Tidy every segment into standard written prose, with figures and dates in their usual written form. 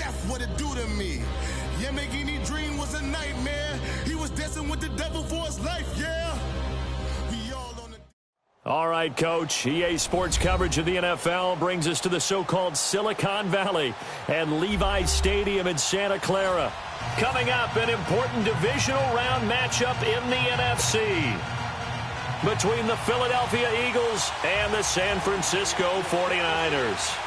That's what it do to me. Yeah, making any dream was a nightmare. He was dancing with the devil for his life, yeah. We all on the... All right, Coach. EA Sports coverage of the NFL brings us to the so-called Silicon Valley and Levi's Stadium in Santa Clara. Coming up, an important divisional round matchup in the NFC between the Philadelphia Eagles and the San Francisco 49ers.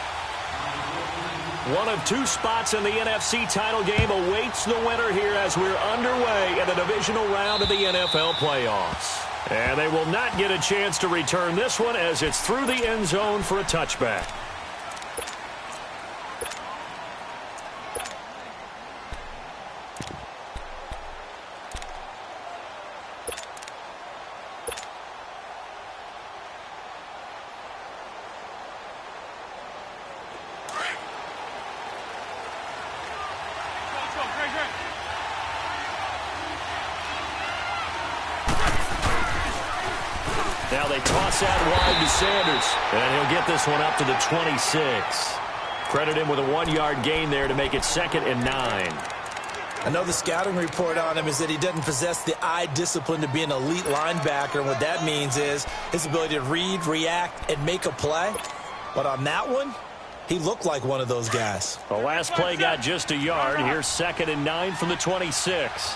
One of two spots in the NFC title game awaits the winner here as we're underway in the divisional round of the NFL playoffs. And they will not get a chance to return this one as it's through the end zone for a touchback. Now they toss out wide to Sanders, and he'll get this one up to the 26. Credit him with a 1-yard gain there to make it 2nd and 9. I know the scouting report on him is that he doesn't possess the eye discipline to be an elite linebacker, and what that means is his ability to read, react, and make a play. But on that one, he looked like one of those guys. The last play got just a yard. Here's 2nd and 9 from the 26.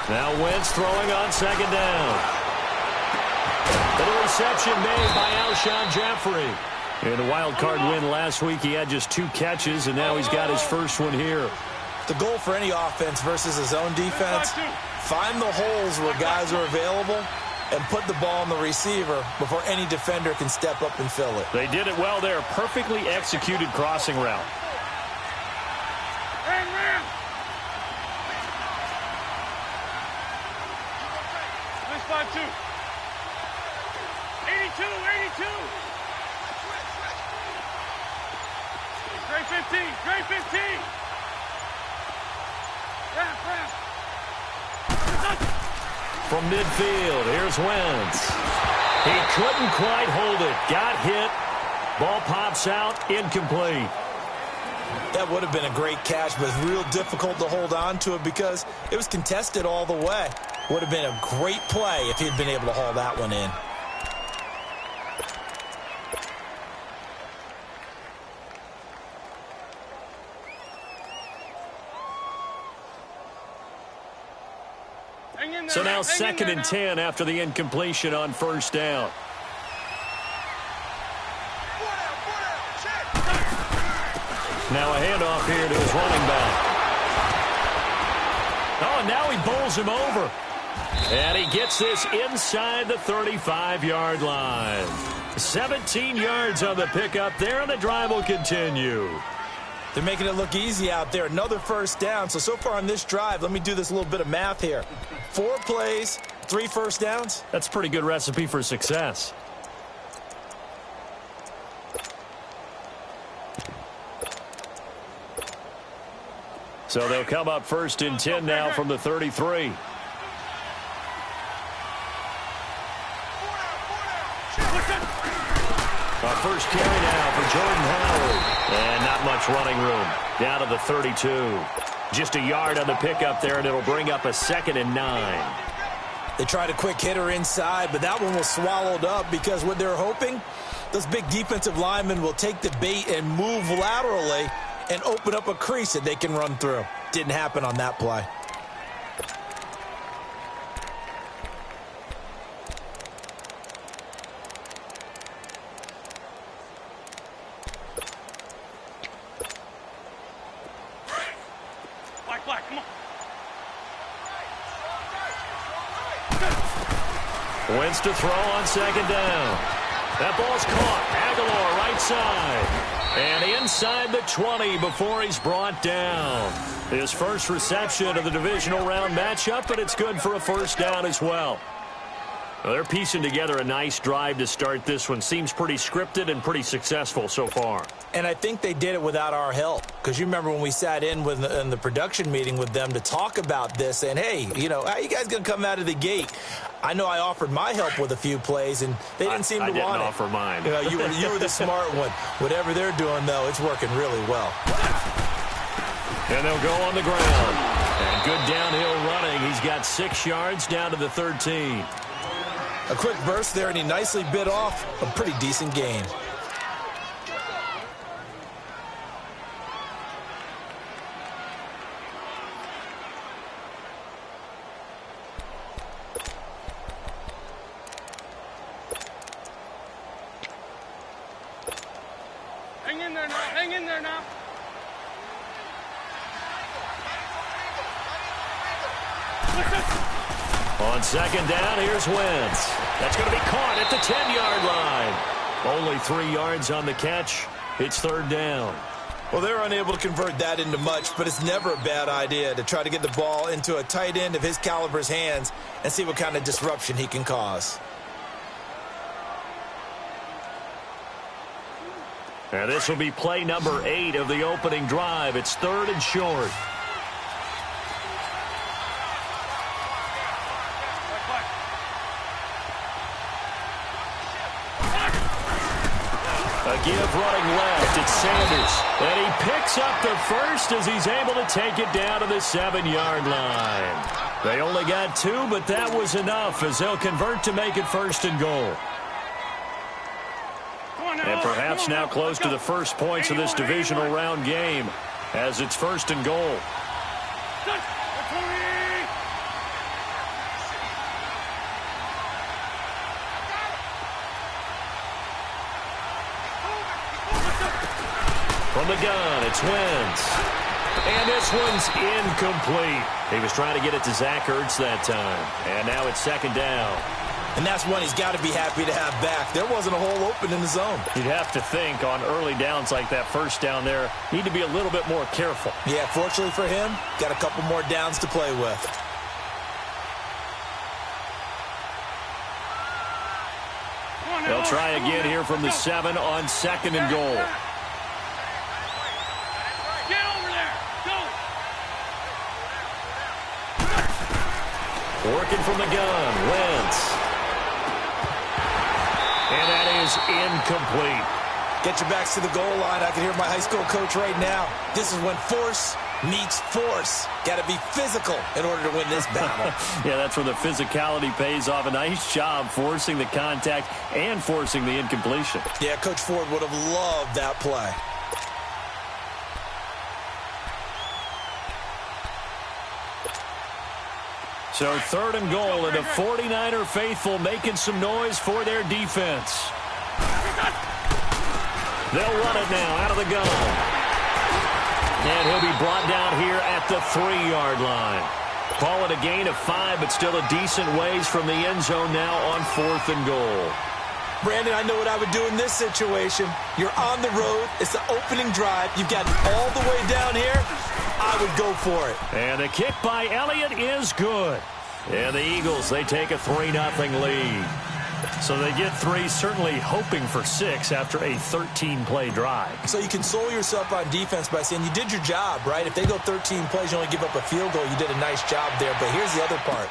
Now Wentz throwing on 2nd down. The reception made by Alshon Jeffrey. In the wild card win last week, he had just 2 catches, and now he's got his first one here. The goal for any offense versus his own defense, find the holes where guys are available and put the ball on the receiver before any defender can step up and fill it. They did it well there. Perfectly executed crossing route. Great 15. From midfield, here's Wentz. He couldn't quite hold it. Got hit. Ball pops out, incomplete. That would have been a great catch, but it's real difficult to hold on to it because it was contested all the way. Would have been a great play if he'd been able to haul that one in. So now 2nd and 10 after the incompletion on 1st down. Now a handoff here to his running back. Oh, and now he bowls him over. And he gets this inside the 35-yard line. 17 yards on the pickup there, and the drive will continue. They're making it look easy out there. Another 1st down. So far on this drive, let me do this little bit of math here. 4 plays, 3 first downs. That's a pretty good recipe for success. So they'll come up 1st and 10 now from the 33. Our first carry now for Jordan Howard. And not much running room. Down to the 32. Just a yard on the pickup there, and it'll bring up a 2nd and 9. They tried a quick hitter inside, but that one was swallowed up because what they're hoping, those big defensive linemen will take the bait and move laterally and open up a crease that they can run through. Didn't happen on that play. Wentz to throw on 2nd down. That ball's caught. Aguilar right side. And inside the 20 before he's brought down. His first reception of the divisional round matchup, but it's good for a 1st down as well. Well, they're piecing together a nice drive to start this one. Seems pretty scripted and pretty successful so far. And I think they did it without our help. because you remember when we sat in the production meeting with them to talk about this, saying, hey, how are you guys going to come out of the gate? I know I offered my help with a few plays, and they didn't seem to want it. I didn't offer mine. You were the smart one. Whatever they're doing, though, it's working really well. And they'll go on the ground. And good downhill running. He's got 6 yards down to the 13. A quick burst there, and he nicely bit off a pretty decent gain. Hang in there now. Hang in there now. On second down, here's Wentz. That's going to be caught at the 10-yard line. Only 3 yards on the catch. It's third down. Well, they're unable to convert that into much, but it's never a bad idea to try to get the ball into a tight end of his caliber's hands and see what kind of disruption he can cause. And this will be play number 8 of the opening drive. It's third and short. A give running left. It's Sanders. And he picks up the first as he's able to take it down to the 7-yard line. They only got 2, but that was enough as they'll convert to make it first and goal. And perhaps now close to the first points of this divisional round game as it's first and goal. From the gun, it's Wentz. And this one's incomplete. He was trying to get it to Zach Ertz that time. And now it's second down. And that's one he's got to be happy to have back. There wasn't a hole open in the zone. You'd have to think on early downs like that first down there, need to be a little bit more careful. Yeah, fortunately for him, got a couple more downs to play with. They'll try again here from the 7 on second and goal. Get over there. Go. Working from the gun, Wentz. And that is incomplete. Get your backs to the goal line. I can hear my high school coach right now. This is when force meets force. Got to be physical in order to win this battle. Yeah, that's where the physicality pays off. A nice job forcing the contact and forcing the incompletion. Yeah, Coach Ford would have loved that play. So third and goal, and the 49er faithful making some noise for their defense. They'll run it now out of the gun. And he'll be brought down here at the 3-yard line. Call it a gain of 5, but still a decent ways from the end zone now on fourth and goal. Brandon, I know what I would do in this situation. You're on the road. It's the opening drive. You've got all the way down here. I would go for it. And the kick by Elliott is good. And the Eagles, they take a 3-0 lead. So they get 3, certainly hoping for 6 after a 13-play drive. So you console yourself on defense by saying you did your job, right? If they go 13 plays, you only give up a field goal. You did a nice job there. But here's the other part.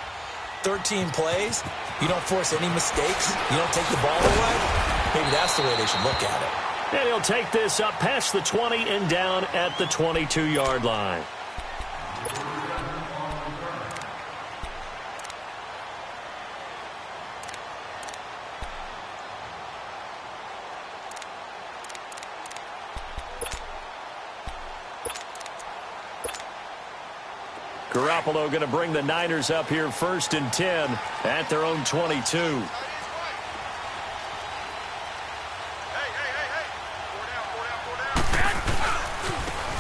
13 plays, you don't force any mistakes. You don't take the ball away. Maybe that's the way they should look at it. And he'll take this up past the 20 and down at the 22-yard line. Garoppolo going to bring the Niners up here first and 10 at their own 22.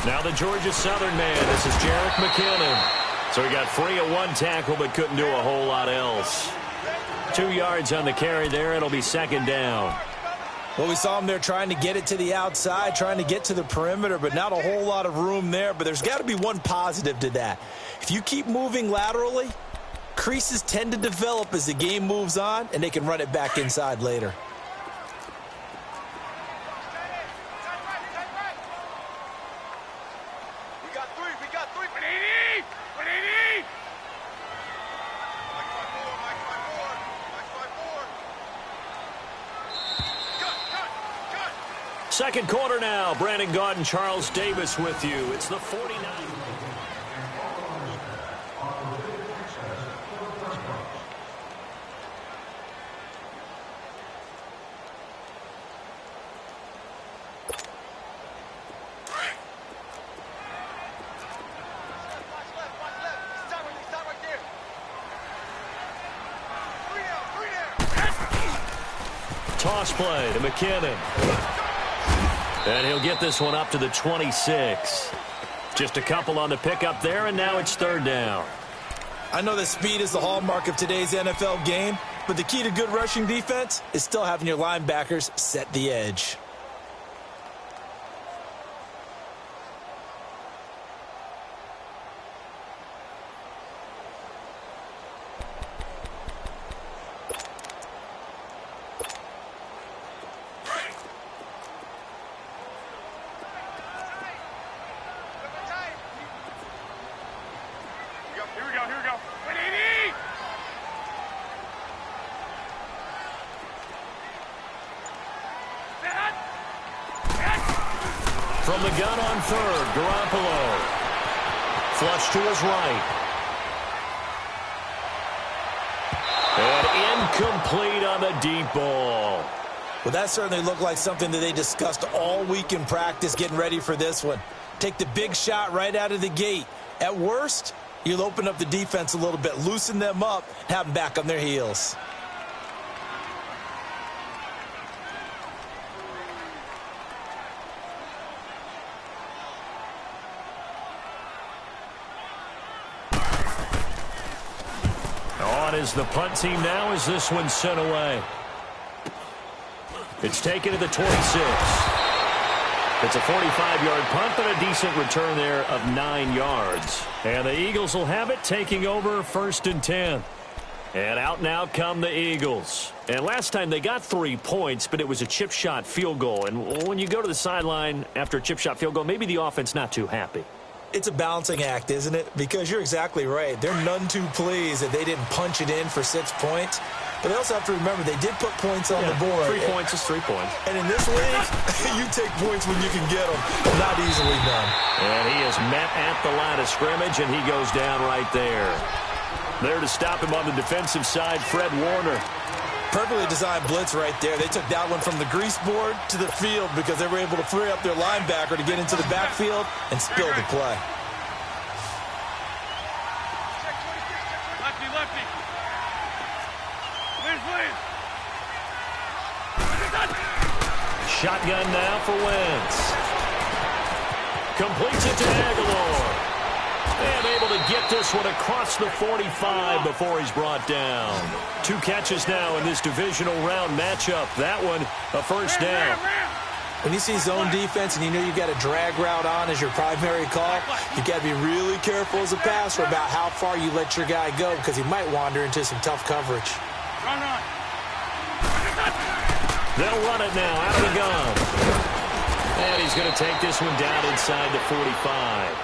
Now the Georgia Southern man, this is Jerick McKinnon. So he got free of 1 tackle but couldn't do a whole lot else. 2 yards on the carry there. It'll be second down. Well, we saw him there trying to get it to the outside, trying to get to the perimeter, but not a whole lot of room there. But there's got to be one positive to that. If you keep moving laterally, creases tend to develop as the game moves on, and they can run it back inside later. Second quarter now. Brandon Gaudin, Charles Davis with you. It's the 49. Toss play to McKinnon. And he'll get this one up to the 26. Just a couple on the pickup there, and now it's third down. I know that speed is the hallmark of today's NFL game, but the key to good rushing defense is still having your linebackers set the edge. From the gun on third, Garoppolo. Flush to his right. And incomplete on the deep ball. Well, that certainly looked like something that they discussed all week in practice getting ready for this one. Take the big shot right out of the gate. At worst, you'll open up the defense a little bit, loosen them up, and have them back on their heels. On is the punt team now as this one's sent away. It's taken to the 26. It's a 45-yard punt, but a decent return there of 9 yards. And the Eagles will have it, taking over 1st and 10. And out now come the Eagles. And last time they got 3 points, but it was a chip shot field goal. And when you go to the sideline after a chip shot field goal, maybe the offense not too happy. It's a balancing act, isn't it? Because you're exactly right. They're none too pleased that they didn't punch it in for 6 points. But they also have to remember they did put points on the board. 3 points is 3 points. And in this league, you take points when you can get them. Not easily done. And he is met at the line of scrimmage, and he goes down right there. There to stop him on the defensive side, Fred Warner. Perfectly designed blitz right there. They took that one from the grease board to the field because they were able to free up their linebacker to get into the backfield and spill the play. Lefty, lefty. Please. Shotgun now for Wentz. Completes it to Aguilar. And able to get this one across the 45 before he's brought down. 2 catches now in this divisional round matchup. That one, a first down. When you see zone defense and you know you got a drag route on as your primary call, you got to be really careful as a passer about how far you let your guy go because he might wander into some tough coverage. Run. They'll run it now out of the gun. And he's going to take this one down inside the 45.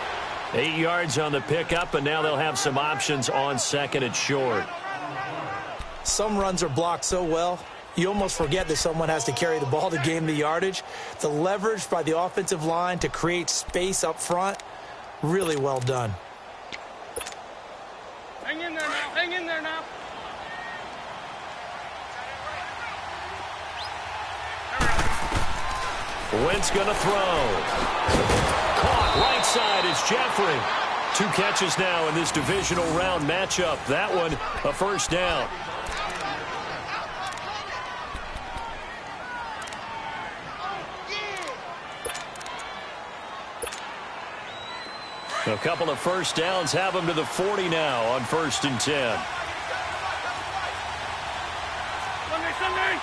8 yards on the pickup, and now they'll have some options on second and short. Some runs are blocked so well, you almost forget that someone has to carry the ball to gain the yardage. The leverage by the offensive line to create space up front, really well done. Hang in there now. Wentz going to throw. Caught right side is Jeffrey. 2 catches now in this divisional round matchup. That one, a first down. A couple of first downs have them to the 40 now on 1st and 10. Sunday.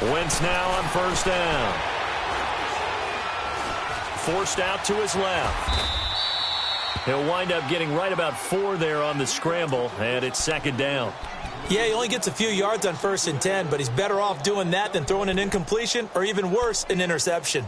Wentz now on first down. Forced out to his left. He'll wind up getting right about 4 there on the scramble, and it's second down. Yeah, he only gets a few yards on 1st and 10, but he's better off doing that than throwing an incompletion or even worse, an interception.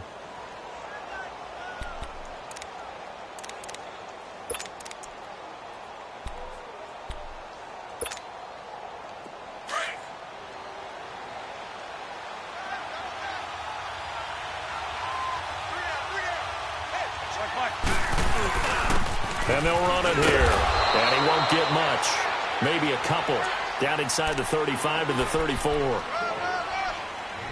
And they'll run it here. And he won't get much. Maybe a couple. Down inside the 35 to the 34.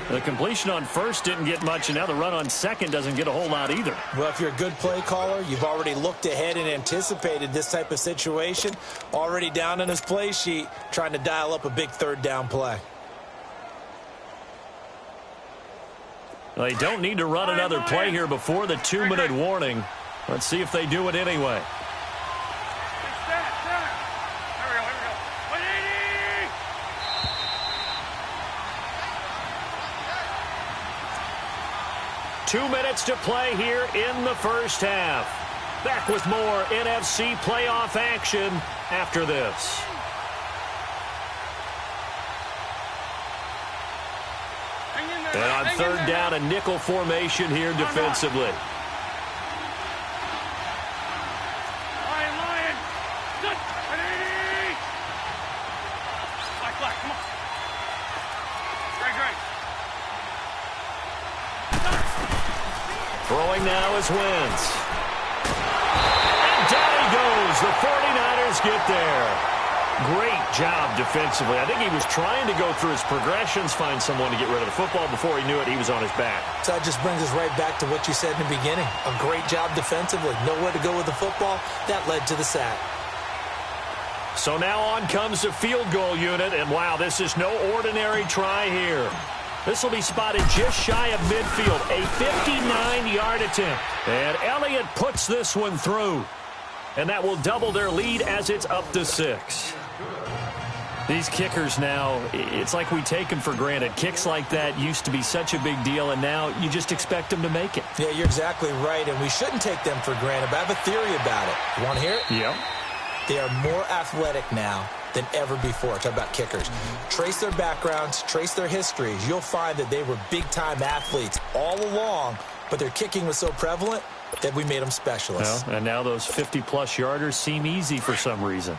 The completion on first didn't get much, and now the run on second doesn't get a whole lot either. Well, if you're a good play caller, you've already looked ahead and anticipated this type of situation. Already down on his play sheet, trying to dial up a big third down play. They don't need to run another play here before the 2-minute warning. Let's see if they do it anyway. 2 minutes to play here in the first half. Back with more NFC playoff action after this. And on third down, a nickel formation here defensively. Throwing now is Wentz. And down he goes. The 49ers get there. Great job defensively. I think he was trying to go through his progressions, find someone to get rid of the football. Before he knew it, he was on his back. So that just brings us right back to what you said in the beginning. A great job defensively. Nowhere to go with the football. That led to the sack. So now on comes the field goal unit. And wow, this is no ordinary try here. This will be spotted just shy of midfield. A 59-yard attempt. And Elliott puts this one through. And that will double their lead as it's up to 6. These kickers now, it's like we take them for granted. Kicks like that used to be such a big deal, and now you just expect them to make it. Yeah, you're exactly right, and we shouldn't take them for granted, but I have a theory about it. You want to hear it? Yep. They are more athletic now than ever before. Talk about kickers. Trace their backgrounds, trace their histories. You'll find that they were big-time athletes all along, but their kicking was so prevalent that we made them specialists. Well, and now those 50-plus yarders seem easy for some reason.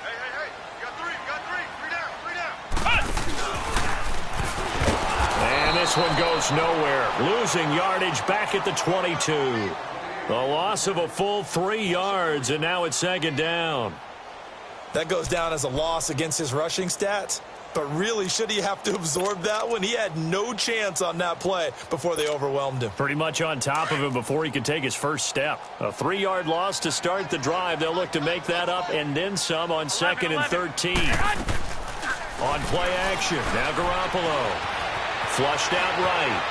Hey, you got three down. And this one goes nowhere. Losing yardage back at the 22. The loss of a full 3 yards, and now it's second down. That goes down as a loss against his rushing stats. But really, should he have to absorb that one? He had no chance on that play before they overwhelmed him. Pretty much on top of him before he could take his first step. A 3-yard loss to start the drive. They'll look to make that up and then some on 2nd and 13. On play action, now Garoppolo. Flushed out right.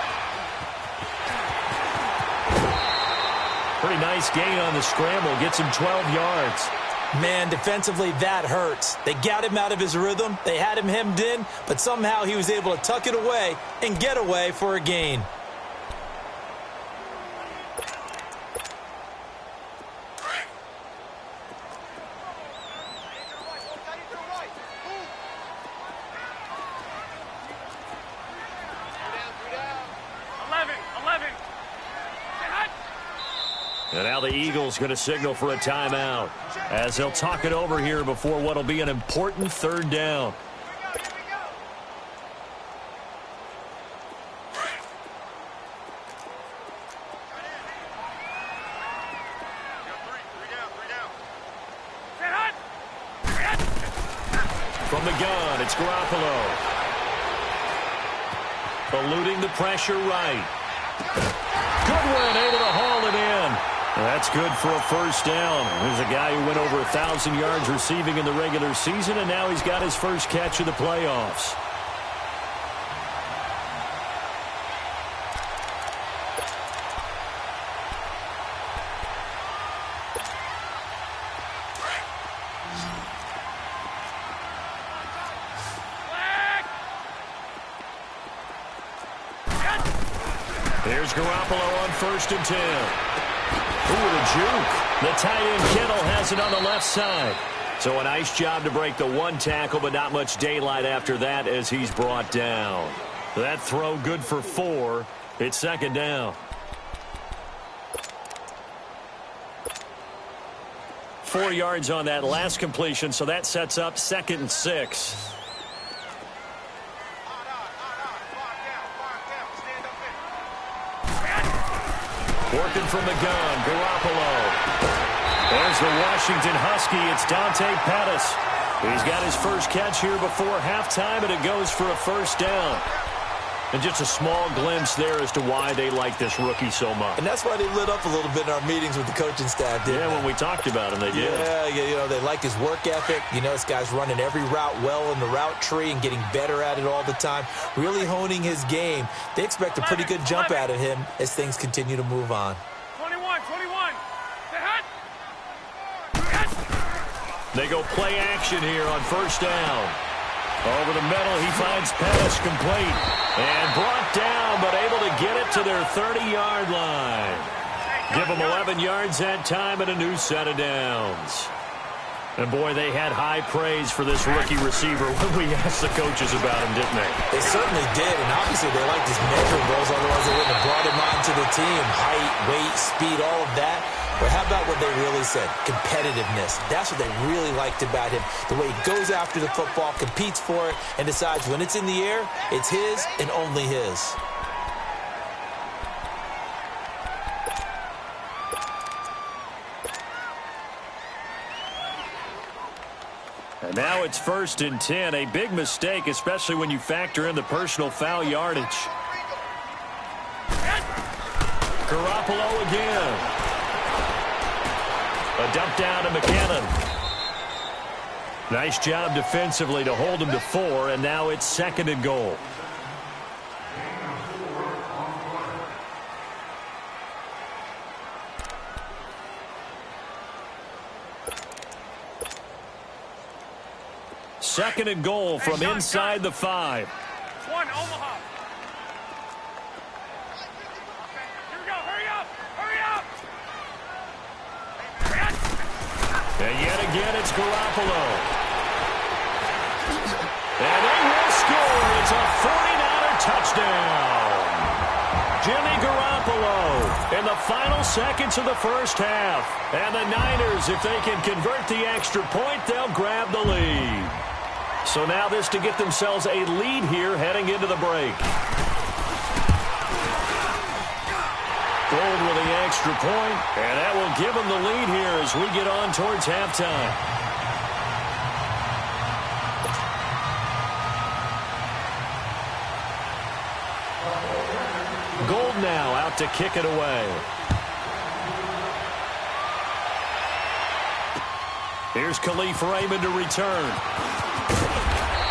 Pretty nice gain on the scramble. Gets him 12 yards. Man, defensively, that hurts. They got him out of his rhythm. They had him hemmed in, but somehow he was able to tuck it away and get away for a gain. And now the Eagles going to signal for a timeout as they'll talk it over here before what will be an important third down. From the gun, it's Garoppolo. Eluding the pressure right. Goodwin able to haul it in. That's good for a first down. There's a guy who went over 1,000 yards receiving in the regular season, and now he's got his first catch of the playoffs. Here's Garoppolo on 1st and 10. Ooh, the juke. The tight end Kittle has it on the left side. So a nice job to break the one tackle, but not much daylight after that as he's brought down. That throw good for 4. It's second down. 4 yards on that last completion, so that sets up 2nd and 6. Working from the gun, Garoppolo. There's the Washington Husky. It's Dante Pettis. He's got his first catch here before halftime, and it goes for a first down. And just a small glimpse there as to why they like this rookie so much. And that's why they lit up a little bit in our meetings with the coaching staff, didn't they? When we talked about him, they did. Yeah, they like his work ethic. This guy's running every route well in the route tree and getting better at it all the time, really honing his game. They expect a pretty good jump out of him as things continue to move on. 21. They go play action here on first down. Over the middle, he finds Pettis complete. And brought down, but able to get it to their 30-yard line. Give them 11 yards that time and a new set of downs. And, boy, they had high praise for this rookie receiver when we asked the coaches about him, didn't they? They certainly did, and obviously they liked his measurables, otherwise they wouldn't have brought him onto the team. Height, weight, speed, all of that. But how about what they really said? Competitiveness. That's what they really liked about him. The way he goes after the football, competes for it, and decides when it's in the air, it's his and only his. And now it's 1st and 10. A big mistake, especially when you factor in the personal foul yardage. Garoppolo again. A dump down to McKinnon. Nice job defensively to hold him to 4, and now it's 2nd and goal. Second and goal from inside the 5. One, Omaha. Here we go. Hurry up. And yet again, it's Garoppolo. And they will score. It's a 49er touchdown. Jimmy Garoppolo in the final seconds of the first half. And the Niners, if they can convert the extra point, they'll grab the lead. So now this to get themselves a lead here heading into the break. Gold with the extra point, and that will give them the lead here as we get on towards halftime. Gold now out to kick it away. Here's Khalif Raymond to return.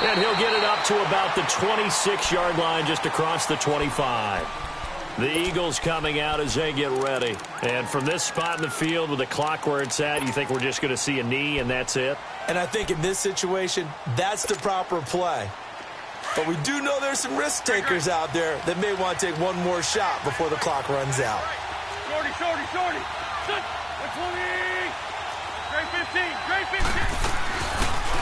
And he'll get it up to about the 26-yard line, just across the 25. The Eagles coming out as they get ready. And from this spot in the field with the clock where it's at, you think we're just going to see a knee and that's it? And I think in this situation, that's the proper play. But we do know there's some risk takers out there that may want to take one more shot before the clock runs out. Shorty. 120. Great 15.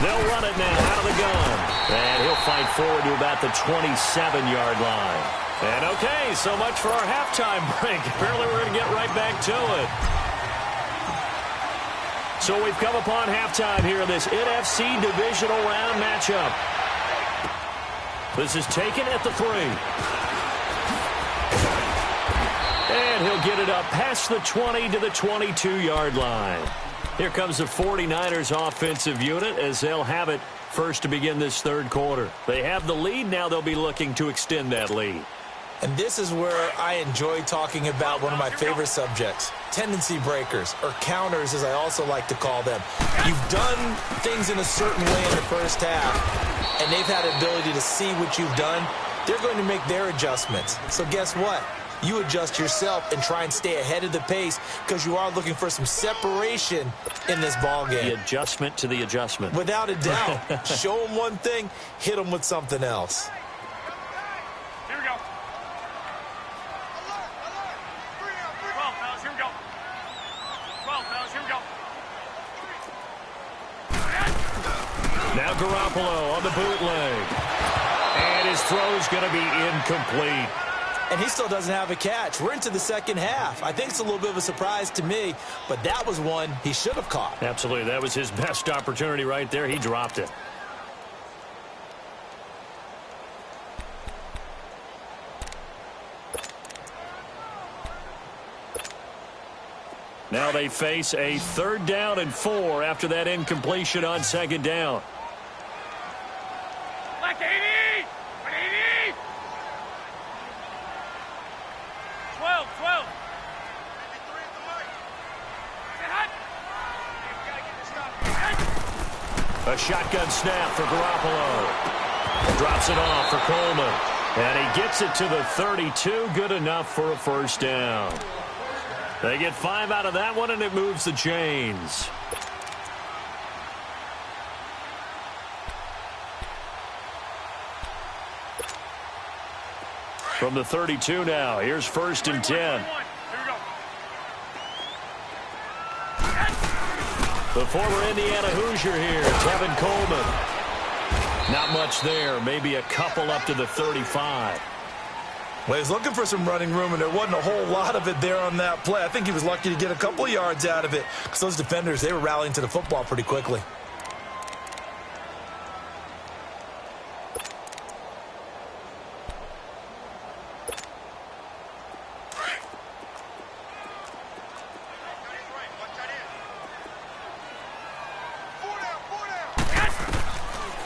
They'll run it now out of the gun. And he'll fight forward to about the 27-yard line. And okay, so much for our halftime break. Apparently we're going to get right back to it. So we've come upon halftime here in this NFC divisional round matchup. This is taken at the 3. And he'll get it up past the 20 to the 22-yard line. Here comes the 49ers offensive unit as they'll have it first to begin this third quarter. They have the lead. Now they'll be looking to extend that lead. And this is where I enjoy talking about one of my favorite subjects, tendency breakers, or counters as I also like to call them. You've done things in a certain way in the first half, and they've had the ability to see what you've done. They're going to make their adjustments. So guess what? You adjust yourself and try and stay ahead of the pace because you are looking for some separation in this ball game. The adjustment to the adjustment. Without a doubt. Show them one thing, hit them with something else. Here we go. 12, fellas, here we go. 12, fellas, here we go. Now Garoppolo on the bootleg. And his throw's going to be incomplete. And he still doesn't have a catch. We're into the second half. I think it's a little bit of a surprise to me, but that was one he should have caught. Absolutely. That was his best opportunity right there. He dropped it. Now they face a 3rd down and 4 after that incompletion on 2nd down. Like 80! 80! 12, 12. A shotgun snap for Garoppolo. Drops it off for Coleman. And he gets it to the 32. Good enough for a 1st down. They get 5 out of that one, and it moves the chains. From the 32 now, here's 1st and 10. The former Indiana Hoosier here, Tevin Coleman. Not much there, maybe a couple up to the 35. Well, he's looking for some running room, and there wasn't a whole lot of it there on that play. I think he was lucky to get a couple of yards out of it because those defenders, they were rallying to the football pretty quickly.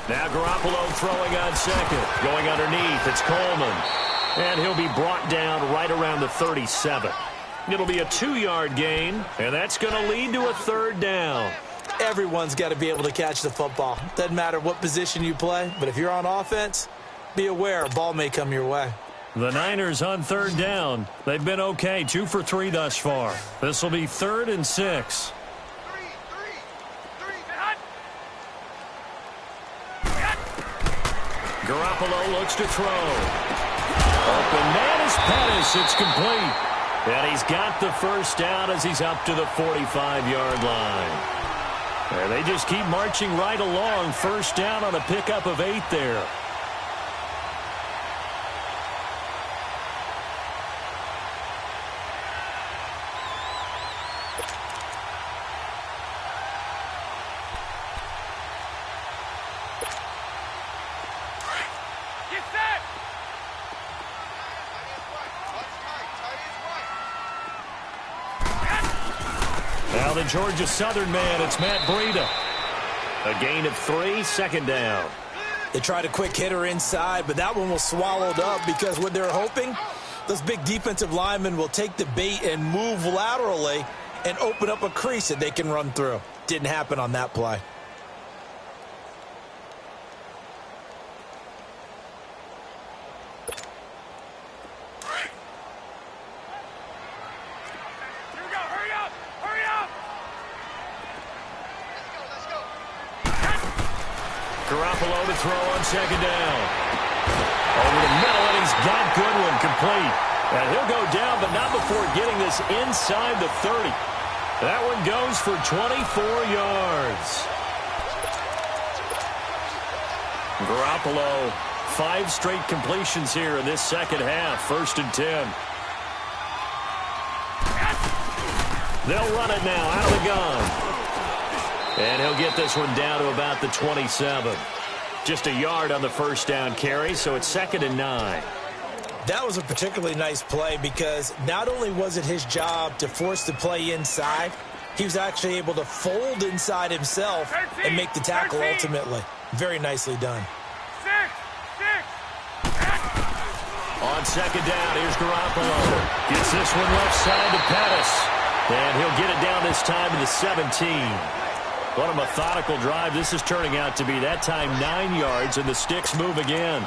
Now Garoppolo throwing on 2nd. Going underneath, it's Coleman. And he'll be brought down right around the 37. It'll be a 2-yard gain, and that's going to lead to a 3rd down. Everyone's got to be able to catch the football. Doesn't matter what position you play, but if you're on offense, be aware a ball may come your way. The Niners on 3rd down. They've been okay, 2 for 3 thus far. This will be 3rd and 6. Garoppolo looks to throw. Open man is Pettis. It's complete. And he's got the 1st down as he's up to the 45-yard line. And they just keep marching right along. 1st down on a pickup of 8 there. Now the Georgia Southern man, it's Matt Breida. A gain of 3, 2nd down. They tried a quick hitter inside, but that one was swallowed up because what they're hoping, those big defensive linemen will take the bait and move laterally and open up a crease that they can run through. Didn't happen on that play. Garoppolo to throw on 2nd down. Over the middle, and he's got Goodwin complete. And he'll go down, but not before getting this inside the 30. That one goes for 24 yards. Garoppolo, 5 straight completions here in this 2nd half. 1st and 10. They'll run it now out of the gun. And he'll get this one down to about the 27. Just a yard on the 1st down carry, so it's 2nd and 9. That was a particularly nice play because not only was it his job to force the play inside, he was actually able to fold inside himself and make the tackle ultimately. Very nicely done. On 2nd down, here's Garoppolo. Gets this one left side to Pettis. And he'll get it down this time to the 17. What a methodical drive this is turning out to be. That time 9 yards, and the sticks move again.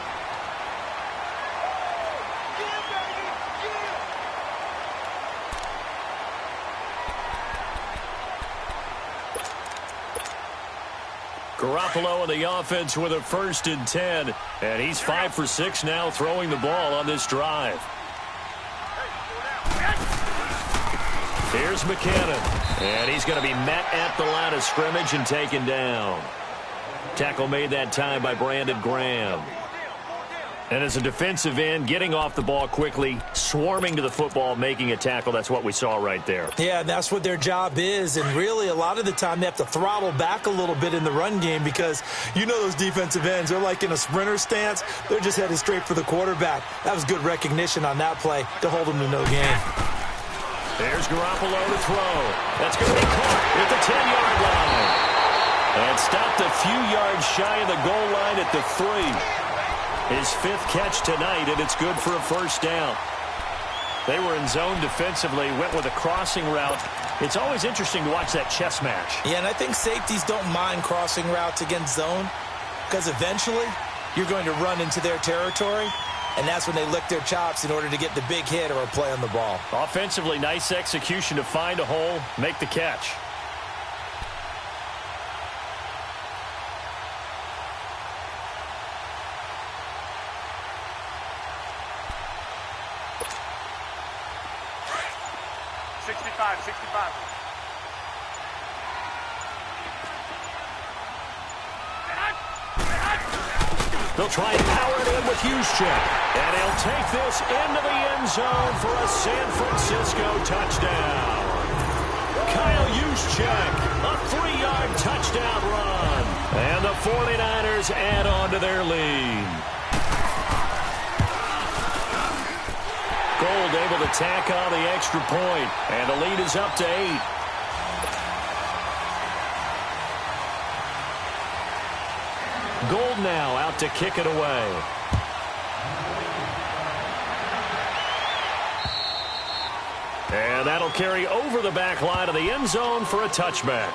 Garoppolo in the offense with a 1st and 10. And he's 5 for 6 now throwing the ball on this drive. Here's McKinnon, and he's going to be met at the line of scrimmage and taken down. Tackle made that time by Brandon Graham. And as a defensive end, getting off the ball quickly, swarming to the football, making a tackle, that's what we saw right there. Yeah, and that's what their job is, and really a lot of the time they have to throttle back a little bit in the run game because you know those defensive ends, they're like in a sprinter stance. They're just headed straight for the quarterback. That was good recognition on that play to hold them to no gain. Here's Garoppolo to throw. That's going to be caught at the 10-yard line. And stopped a few yards shy of the goal line at the 3. His 5th catch tonight, and it's good for a first down. They were in zone defensively, went with a crossing route. It's always interesting to watch that chess match. Yeah, and I think safeties don't mind crossing routes against zone because eventually you're going to run into their territory, and that's when they lick their chops in order to get the big hit or a play on the ball. Offensively, nice execution to find a hole, make the catch. They'll try and power it in with Juszczyk. And he'll take this into the end zone for a San Francisco touchdown. Kyle Juszczyk, a 3-yard touchdown run. And the 49ers add on to their lead. Gold able to tack on the extra point. And the lead is up to 8. Gold now out to kick it away. And that'll carry over the back line of the end zone for a touchback.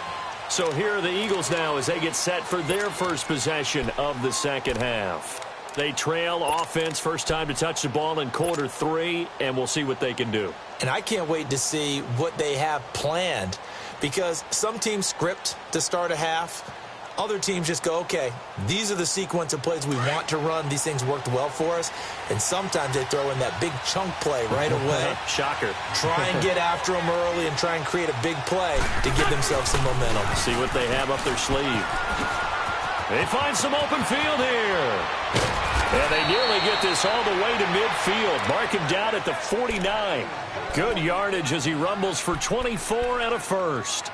So here are the Eagles now as they get set for their first possession of the second half. They trail offense, first time to touch the ball in quarter 3, and we'll see what they can do. And I can't wait to see what they have planned, because some teams script to start a half. Other teams just go, okay, these are the sequence of plays we want to run. These things worked well for us. And sometimes they throw in that big chunk play right away. Shocker. Try and get after them early and try and create a big play to give themselves some momentum. See what they have up their sleeve. They find some open field here. And they nearly get this all the way to midfield. Mark him down at the 49. Good yardage as he rumbles for 24 and a first.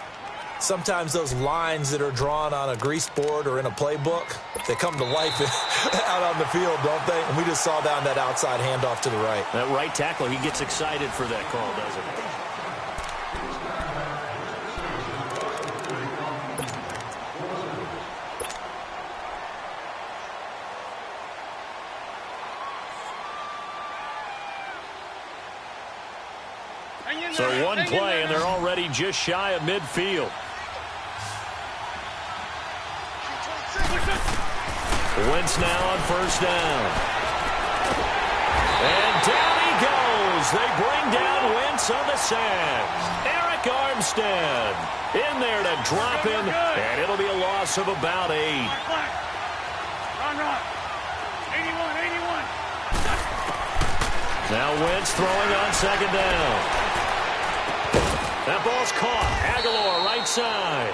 Sometimes those lines that are drawn on a grease board or in a playbook, they come to life out on the field, don't they? And we just saw down that outside handoff to the right. That right tackle, he gets excited for that call, doesn't he? So one play, and they're already just shy of midfield. Wentz now on first down. And down he goes. They bring down Wentz on the sack. Eric Armstead in there to drop him, and it'll be a loss of about 8. Run. 81. Now Wentz throwing on second down. That ball's caught. Aguilar right side.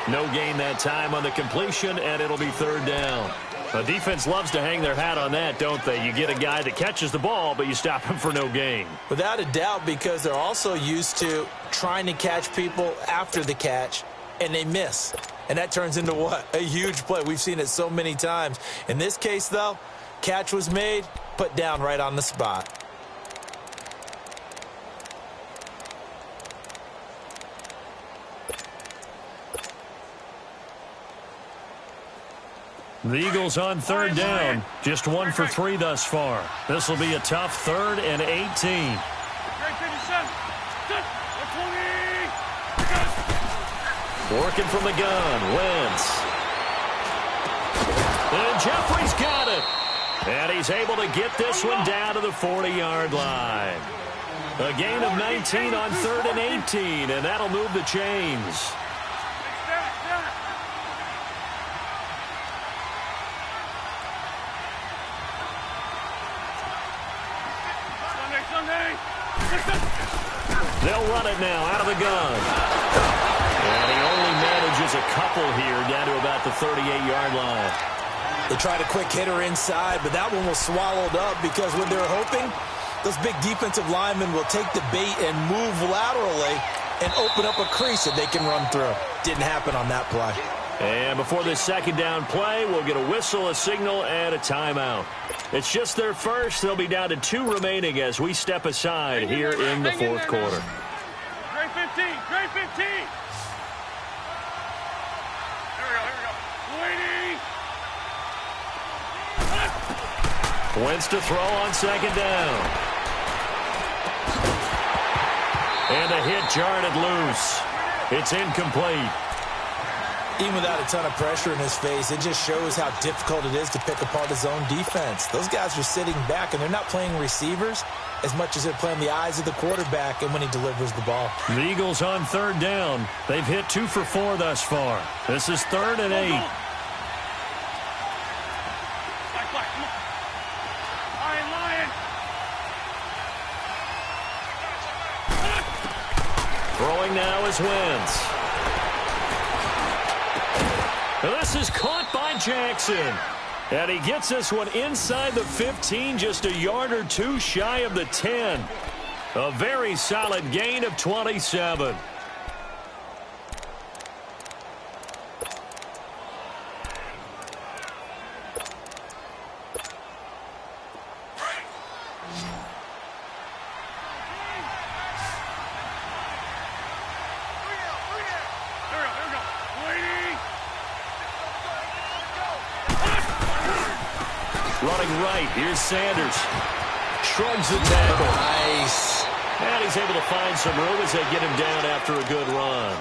No gain that time on the completion, and it'll be third down. The defense loves to hang their hat on that, don't they? You get a guy that catches the ball, but you stop him for no gain. Without a doubt, because they're also used to trying to catch people after the catch, and they miss. And that turns into what? A huge play. We've seen it so many times. In this case, though, catch was made, put down right on the spot. The Eagles on third down. Just 1 for 3 thus far. This will be a tough 3rd and 18. Working from the gun, Wentz. And Jeffrey's got it. And he's able to get this one down to the 40-yard line. A gain of 19 on 3rd and 18, and that'll move the chains. They'll run it now out of the gun. And he only manages a couple here down to about the 38-yard line. They tried a quick hitter inside, but that one was swallowed up because when they're hoping, those big defensive linemen will take the bait and move laterally and open up a crease that they can run through. Didn't happen on that play. And before this second down play, we'll get a whistle, a signal, and a timeout. It's just their first. They'll be down to 2 remaining as we step aside here in the fourth quarter. Grade 15. Here we go. Waiting. Wentz to throw on second down. And a hit jarred it loose. It's incomplete. Even without a ton of pressure in his face, it just shows how difficult it is to pick apart his own defense. Those guys are sitting back, and they're not playing receivers as much as they're playing the eyes of the quarterback and when he delivers the ball. The Eagles on third down. They've hit 2 for 4 thus far. This is 3rd and 8. Lion. Throwing now is Wentz. This is caught by Jackson. And he gets this one inside the 15, just a yard or 2 shy of the 10. A very solid gain of 27. Running right, here's Sanders. Shrugs the tackle. Nice. And he's able to find some room as they get him down after a good run.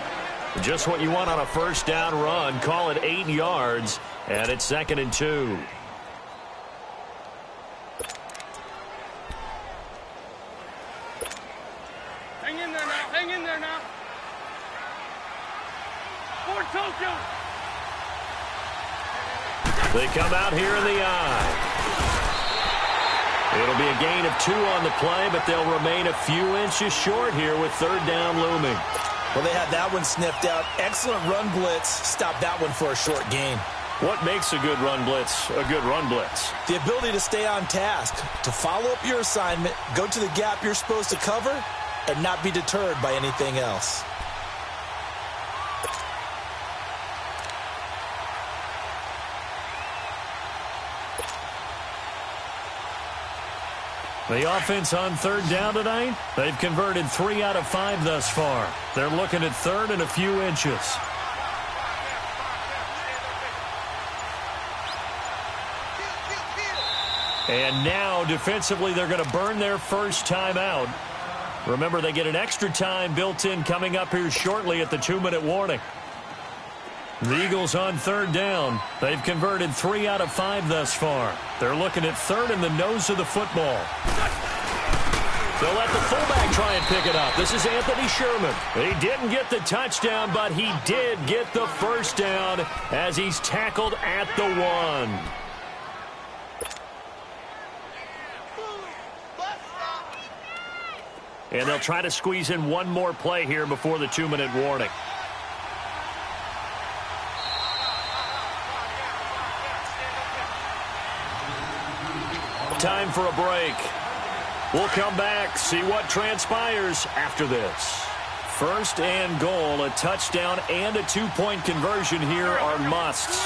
Just what you want on a first down run. Call it 8 yards, and it's 2nd and 2. Hang in there now. For Tokyo. They come out here in the eye. It'll be a gain of 2 on the play, but they'll remain a few inches short here with 3rd down looming. Well, they had that one sniffed out. Excellent run blitz. Stop that one for a short gain. What makes a good run blitz a good run blitz? The ability to stay on task, to follow up your assignment, go to the gap you're supposed to cover, and not be deterred by anything else. The offense on 3rd down tonight, they've converted 3 out of 5 thus far. They're looking at 3rd and a few inches. And now, defensively, they're going to burn their first timeout. Remember, they get an extra time built in coming up here shortly at the 2-minute warning. The Eagles on 3rd down. They've converted 3 out of 5 thus far. They're looking at 3rd and the nose of the football. They'll let the fullback try and pick it up. This is Anthony Sherman. He didn't get the touchdown, but he did get the first down as he's tackled at the 1. And they'll try to squeeze in one more play here before the 2-minute warning. Time for a break. We'll come back, see what transpires after this. 1st and goal, a touchdown and a 2-point conversion here are musts.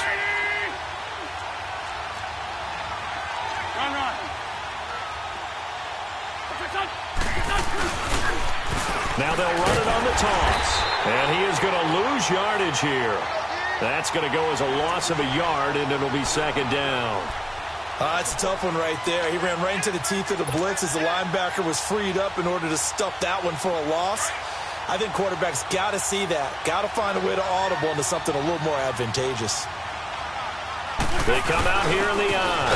Now they'll run it on the toss. And he is going to lose yardage here. That's going to go as a loss of a yard, and it'll be 2nd down. It's a tough one right there. He ran right into the teeth of the blitz as the linebacker was freed up in order to stuff that one for a loss. I think quarterbacks got to see that. Got to find a way to audible into something a little more advantageous. They come out here in the eye.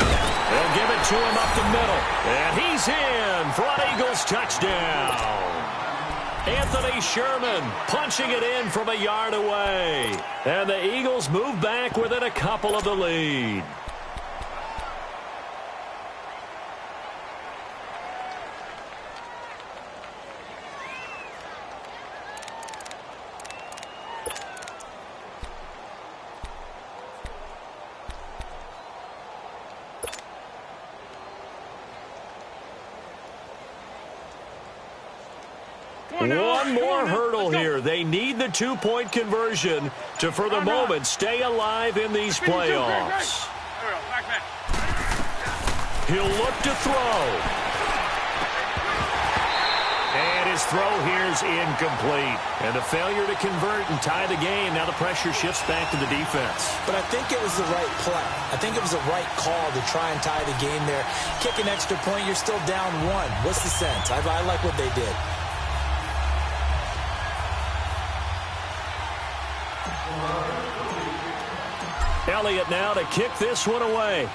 They'll give it to him up the middle. And he's in for an Eagles touchdown. Anthony Sherman punching it in from a yard away. And the Eagles move back within a couple of the lead. One more hurdle here. They need the 2-point conversion to, for the moment, stay alive in these playoffs. He'll look to throw. And his throw here's incomplete. And the failure to convert and tie the game. Now the pressure shifts back to the defense. But I think it was the right play. I think it was the right call to try and tie the game there. Kick an extra point, you're still down one. What's the sense? I like what they did. Elliott now to kick this one away.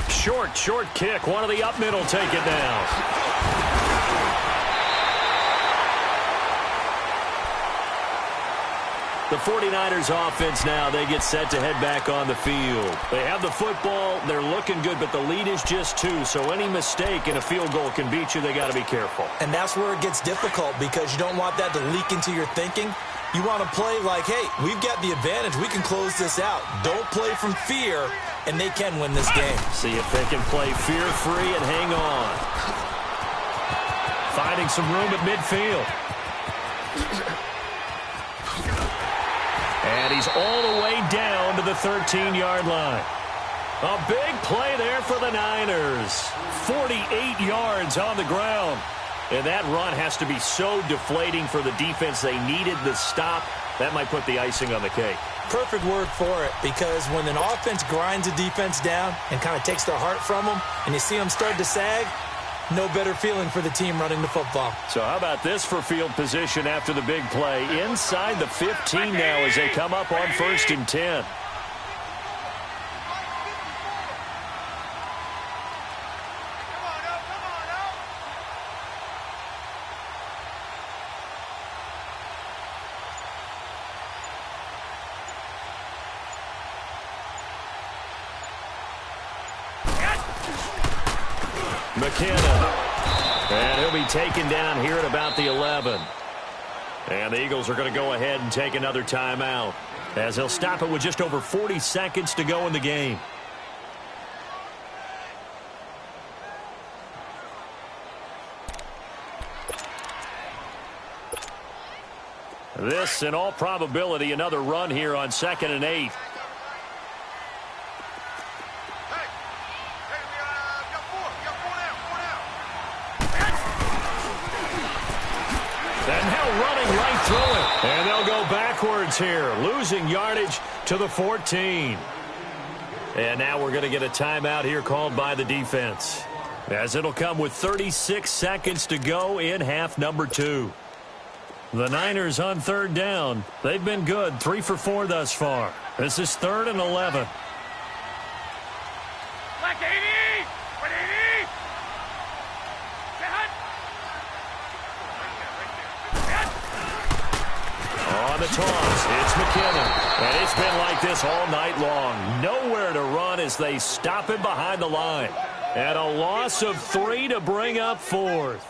Short kick. One of the up middle take it down. The 49ers offense now, they get set to head back on the field. They have the football. They're looking good, but the lead is just 2. So any mistake in a field goal can beat you. They got to be careful. And that's where it gets difficult because you don't want that to leak into your thinking. You want to play like, hey, we've got the advantage. We can close this out. Don't play from fear, and they can win this game. See if they can play fear-free and hang on. Finding some room at midfield. And he's all the way down to the 13-yard line. A big play there for the Niners. 48 yards on the ground. And that run has to be so deflating for the defense. They needed the stop. That might put the icing on the cake. Perfect word for it, because when an offense grinds a defense down and kind of takes their heart from them, and you see them start to sag, no better feeling for the team running the football. So how about this for field position after the big play? Inside the 15 now as they come up on 1st and 10. McKinnon. And he'll be taken down here at about the 11. And the Eagles are going to go ahead and take another timeout as they'll stop it with just over 40 seconds to go in the game. This, in all probability, another run here on 2nd and 8. And now running right through it. And they'll go backwards here, losing yardage to the 14. And now we're going to get a timeout here called by the defense, as it'll come with 36 seconds to go in half number 2. The Niners on 3rd down. They've been good, 3 for 4 thus far. This is 3rd and 11. Black 80! 180! On the toss, it's McKinnon. And it's been like this all night long. Nowhere to run as they stop him behind the line. And a loss of 3 to bring up 4th.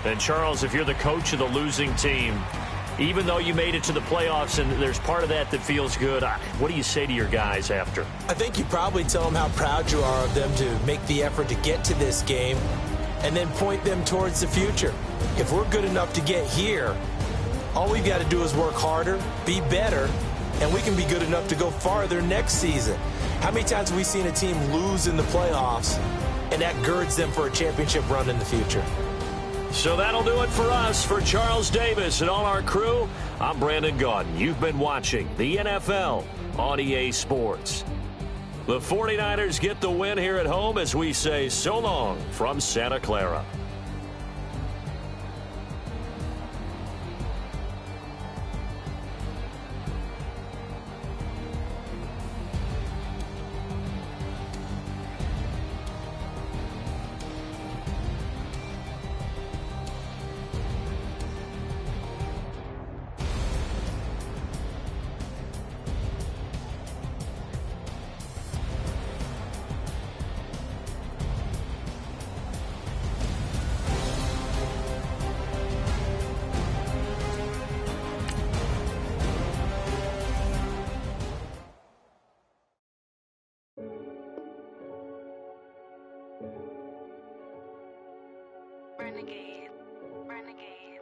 And Charles, if you're the coach of the losing team, even though you made it to the playoffs and there's part of that that feels good, what do you say to your guys after? I think you probably tell them how proud you are of them to make the effort to get to this game and then point them towards the future. If we're good enough to get here, all we've got to do is work harder, be better, and we can be good enough to go farther next season. How many times have we seen a team lose in the playoffs and that girds them for a championship run in the future? So that'll do it for us. For Charles Davis and all our crew, I'm Brandon Gaudin. You've been watching the NFL on EA Sports. The 49ers get the win here at home as we say so long from Santa Clara. Renegade, renegade,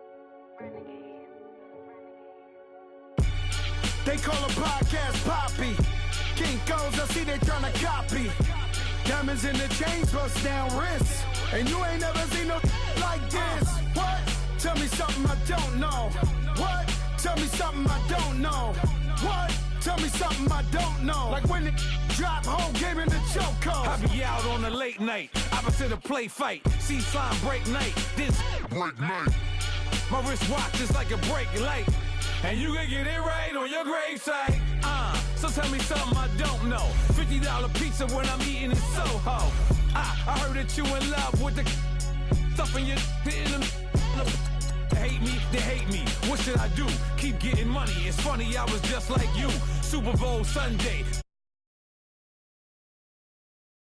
renegade, renegade. They call a podcast Poppy. Kinkos, I see they tryna copy. Diamonds in the chains, bust down wrists. And you ain't never seen no like this. What? Tell me something I don't know. What? Tell me something I don't know. What? Tell me something I don't know. Like when it drop, whole game in the chokehold. I be out on a late night, opposite a play fight. See sign break night, this Break night. my wristwatch is like a brake light. And you can get it right on your gravesite. So tell me something I don't know. $50 pizza when I'm eating in Soho. I heard that you in love with the stuff in your in them. They hate me, they hate me. What should I do? Keep getting money. It's funny, I was just like you. Super Bowl Sunday.